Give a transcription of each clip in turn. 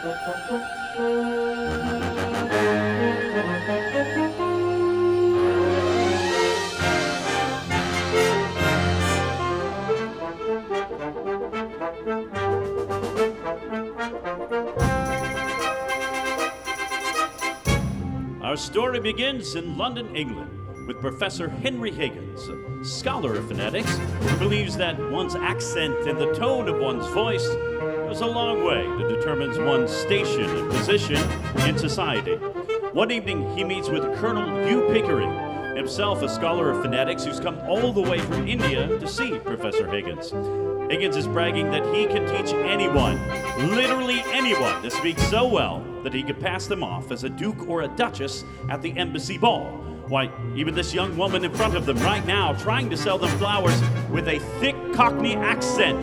Our story begins in London, England, with Professor Henry Higgins, a scholar of phonetics who believes that one's accent and the tone of one's voice goes a long way to determine one's station and position in society. One evening, he meets with Colonel Hugh Pickering, himself a scholar of phonetics who's come all the way from India to see Professor Higgins. Higgins is bragging that he can teach anyone, literally anyone, to speak so well that he could pass them off as a duke or a duchess at the embassy ball. Why, even this young woman in front of them right now trying to sell them flowers with a thick Cockney accent.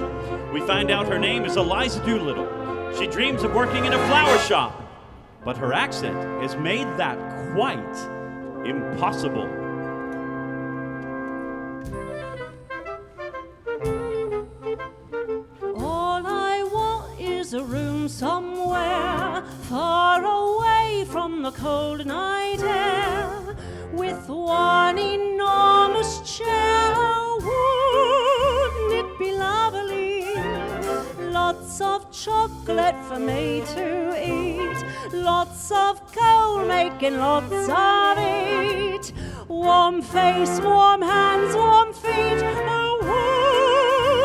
We find out her name is Eliza Doolittle. She dreams of working in a flower shop, but her accent has made that quite impossible. All I want is a room somewhere far away from the cold night air, with one enormous chair. Wouldn't it be lovely? Lots of chocolate for me to eat, lots of coal making lots of it, warm face, warm hands, warm feet. Oh,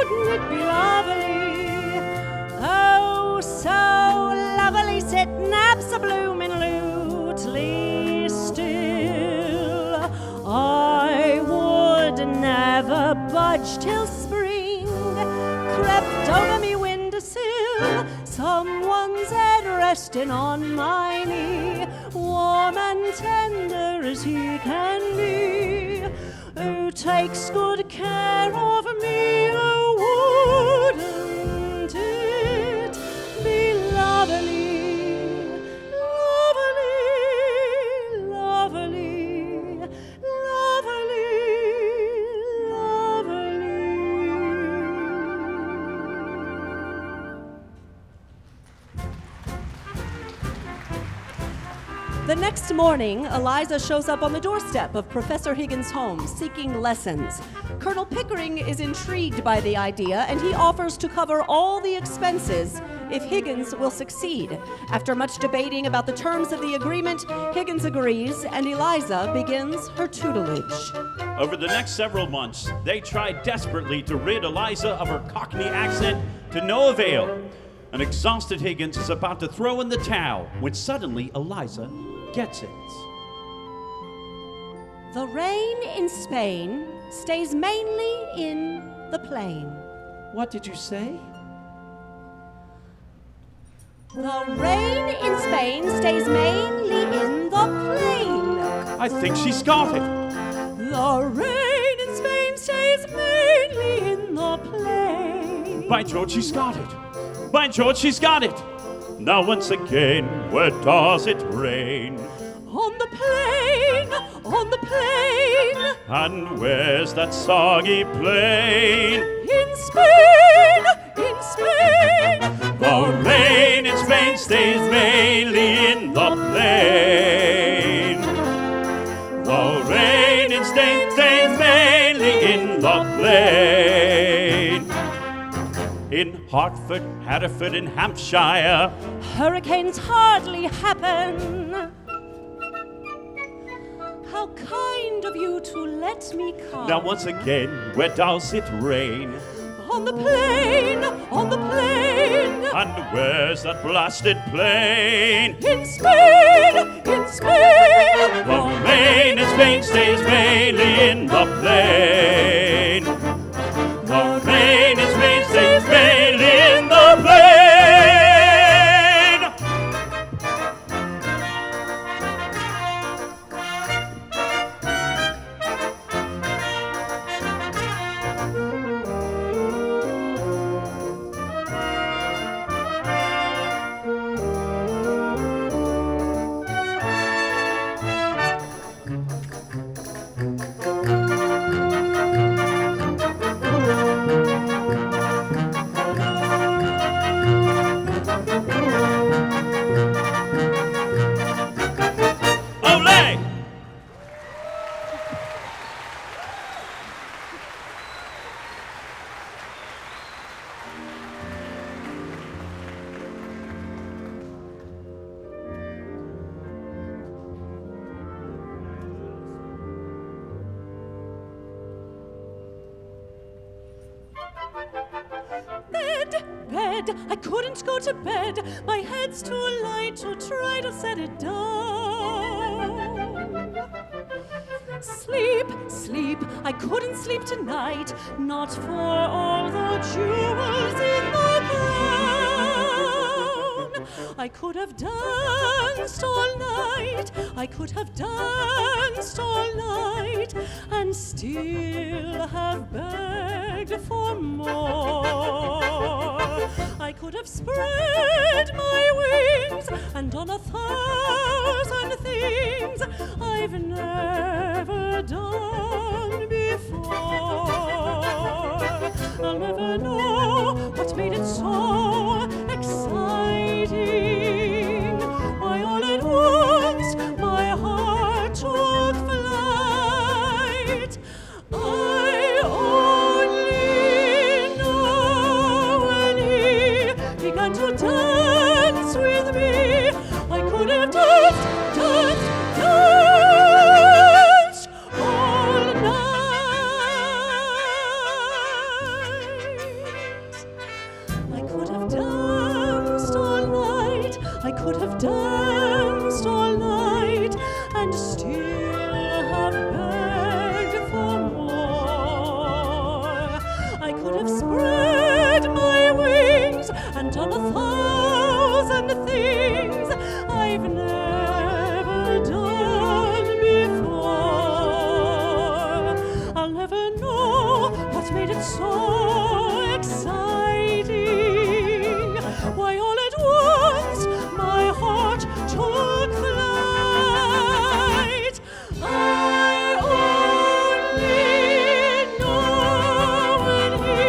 wouldn't it be lovely? Oh, so lovely, sitting abso-bloomin' still. I would never budge till spring crept over me windowsill, someone's head resting on my knee, warm and tender as he can be, who takes good care of me. Oh, wouldn't it be lovely? The next morning, Eliza shows up on the doorstep of Professor Higgins' home, seeking lessons. Colonel Pickering is intrigued by the idea, and he offers to cover all the expenses if Higgins will succeed. After much debating about the terms of the agreement, Higgins agrees, and Eliza begins her tutelage. Over the next several months, they tried desperately to rid Eliza of her Cockney accent to no avail. An exhausted Higgins is about to throw in the towel when suddenly Eliza gets it. The rain in Spain stays mainly in the plain. What did you say? The rain in Spain stays mainly in the plain. I think she's got it. The rain in Spain stays mainly in the plain. By George, she's got it. By George, she's got it. Now once again, where does it rain? On the plain, on the plain. And where's that soggy plain? In Spain, in Spain. The rain in Spain stays mainly in the plain. The rain in Spain stays mainly in the plain. In Hartford, Haddiford, and Hampshire, hurricanes hardly happen. How kind of you to let me come. Now once again, where does it rain? On the plain, on the plain. And where's that blasted plain? In Spain, in Spain. The rain in Spain stays mainly in the plain. The rain in Spain stays mainly in the plain. bed. I couldn't go to bed. My head's too light to try to set it down. Sleep, sleep, I couldn't sleep tonight, not for all the jewels in the crown. I could have danced all night, I could have danced all night, and still have begged for more. I could have spread my wings and done 1,000 things I've never done before. I'll never know what made it so exciting. Why all at once my heart took flight. I only know when he began to dance with me, I could have danced all night. I could have danced all night, I could have danced all night, and still have begged for more. I could have spread my wings and done 1,000 things I've never done before. I'll never know what made it so exciting. Why all at once my heart took flight. I only know when he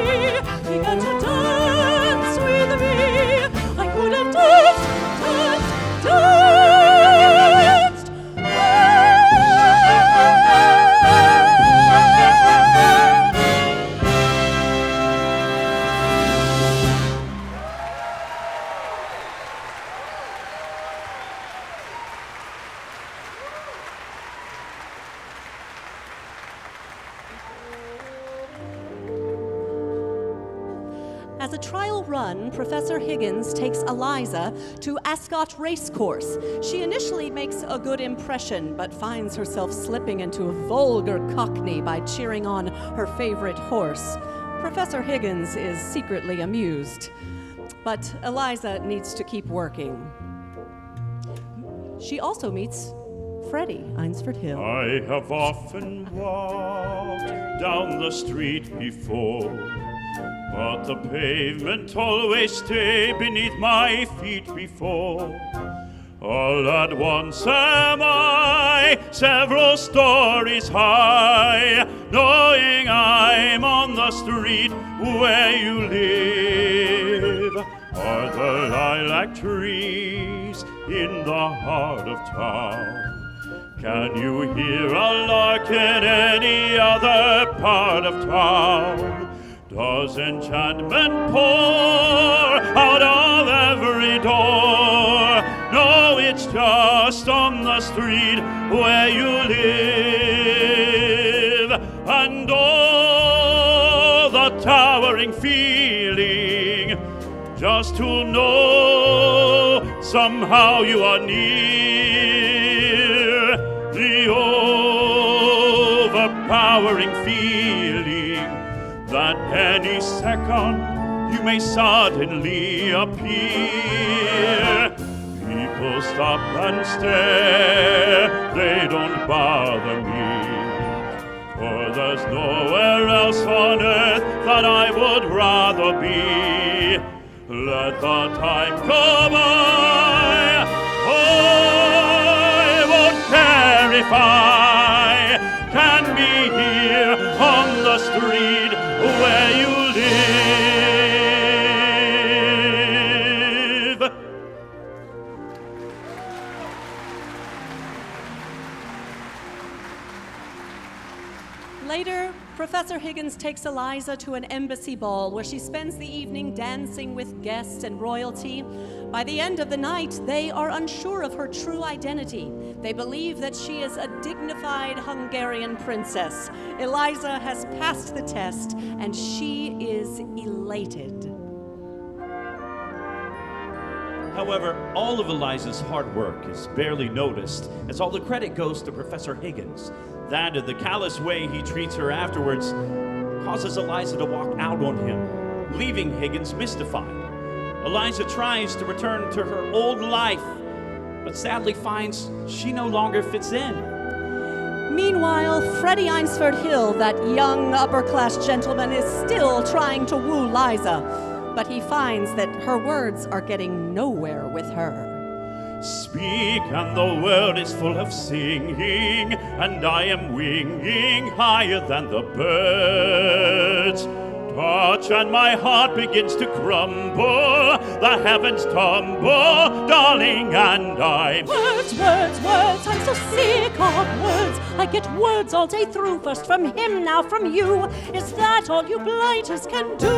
began to dance with me, I could have danced. As a trial run, Professor Higgins takes Eliza to Ascot Racecourse. She initially makes a good impression, but finds herself slipping into a vulgar cockney by cheering on her favorite horse. Professor Higgins is secretly amused, but Eliza needs to keep working. She also meets Freddie, Eynsford Hill. I have often walked down the street before, but the pavement always stayed beneath my feet before. All at once am I several stories high, knowing I'm on the street where you live. Are the lilac trees in the heart of town? Can you hear a lark in any other part of town? Does enchantment pour out of every door? No, it's just on the street where you live. And oh, the towering feeling, just to know somehow you are near. The overpowering feeling that any second you may suddenly appear. People stop and stare, they don't bother me, for there's nowhere else on earth that I would rather be. Let the time go by, I won't care if I can be here on the street where you live. Later, Professor Higgins takes Eliza to an embassy ball where she spends the evening dancing with guests and royalty. By the end of the night, they are unsure of her true identity. They believe that she is a dignified Hungarian princess. Eliza has passed the test, and she is elated. However, all of Eliza's hard work is barely noticed, as all the credit goes to Professor Higgins. That and the callous way he treats her afterwards causes Eliza to walk out on him, leaving Higgins mystified. Eliza tries to return to her old life, but sadly finds she no longer fits in. Meanwhile, Freddie Einsford Hill, that young upper-class gentleman, is still trying to woo Liza. But he finds that her words are getting nowhere with her. Speak, and the world is full of singing, and I am winging higher than the birds. Touch, and my heart begins to crumble, the heavens tumble, darling, and I'm... Words, words, words, I'm so sick of words. I get words all day through, first from him, now from you. Is that all you blighters can do?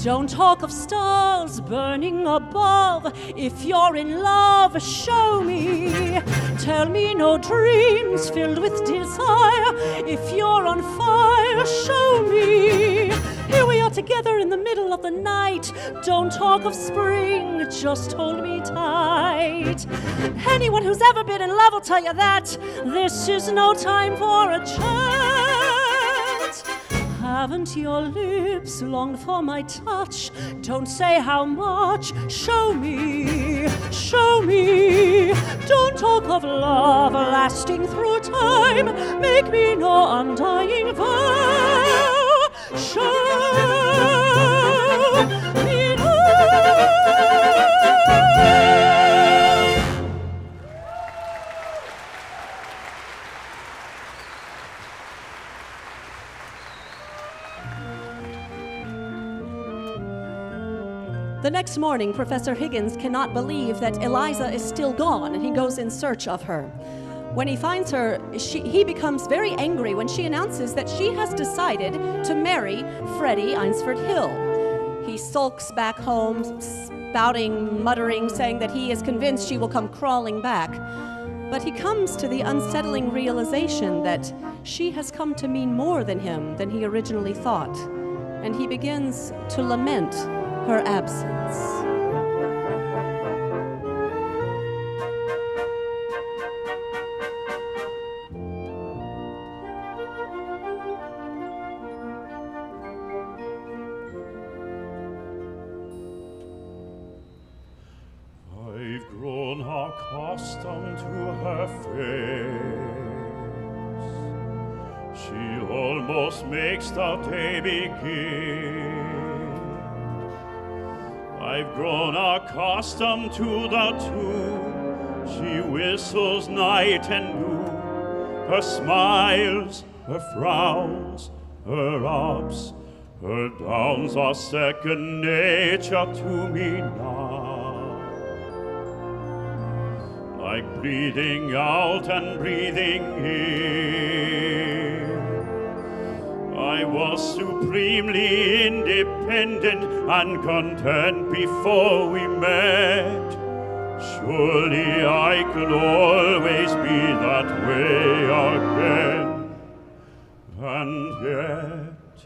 Don't talk of stars burning above. If you're in love, show me. Tell me no dreams filled with desire. If you're on fire, show me. Here we are together in the middle of the night. Don't talk of spring, just hold me tight. Anyone who's ever been in love will tell you that this is no time for a chat. Haven't your lips longed for my touch? Don't say how much. Show me, show me. Don't talk of love lasting through time. Make me no undying vow. Show me love. The next morning, Professor Higgins cannot believe that Eliza is still gone, and he goes in search of her. When he finds her, he becomes very angry when she announces that she has decided to marry Freddie Einsford Hill. He sulks back home, spouting, muttering, saying that he is convinced she will come crawling back. But he comes to the unsettling realization that she has come to mean more than him than he originally thought, and he begins to lament her absence. I've grown accustomed to her face. She almost makes the day begin. I've grown accustomed to the tune she whistles night and noon. Her smiles, her frowns, her ups, her downs are second nature to me now. Like breathing out and breathing in, I was supremely independent and content before we met. Surely I could always be that way again. And yet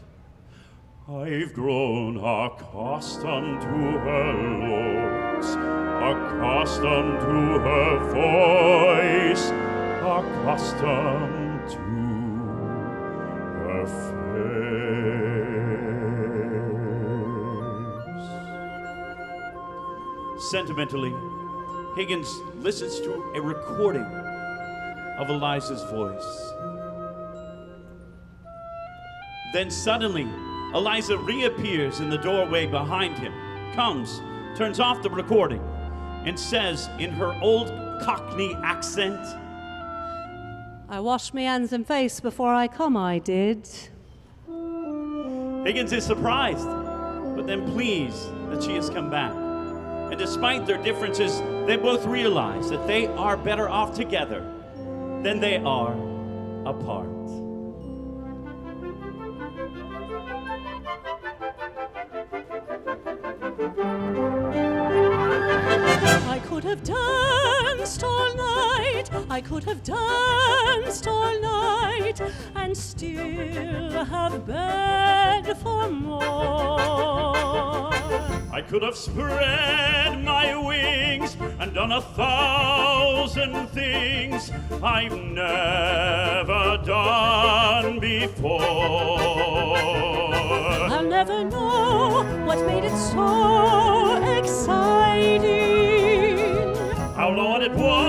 I've grown accustomed to her looks, accustomed to her voice, accustomed to her face. Sentimentally, Higgins listens to a recording of Eliza's voice. Then suddenly, Eliza reappears in the doorway behind him, comes, turns off the recording, and says in her old Cockney accent, I washed my hands and face before I come, I did. Higgins is surprised, but then pleased that she has come back. And despite their differences, they both realize that they are better off together than they are apart. I could have danced all night, I could have danced all night, and still have begged for more. I could have spread my wings and done 1,000 things I've never done before. I'll never know what made it so exciting. How long it was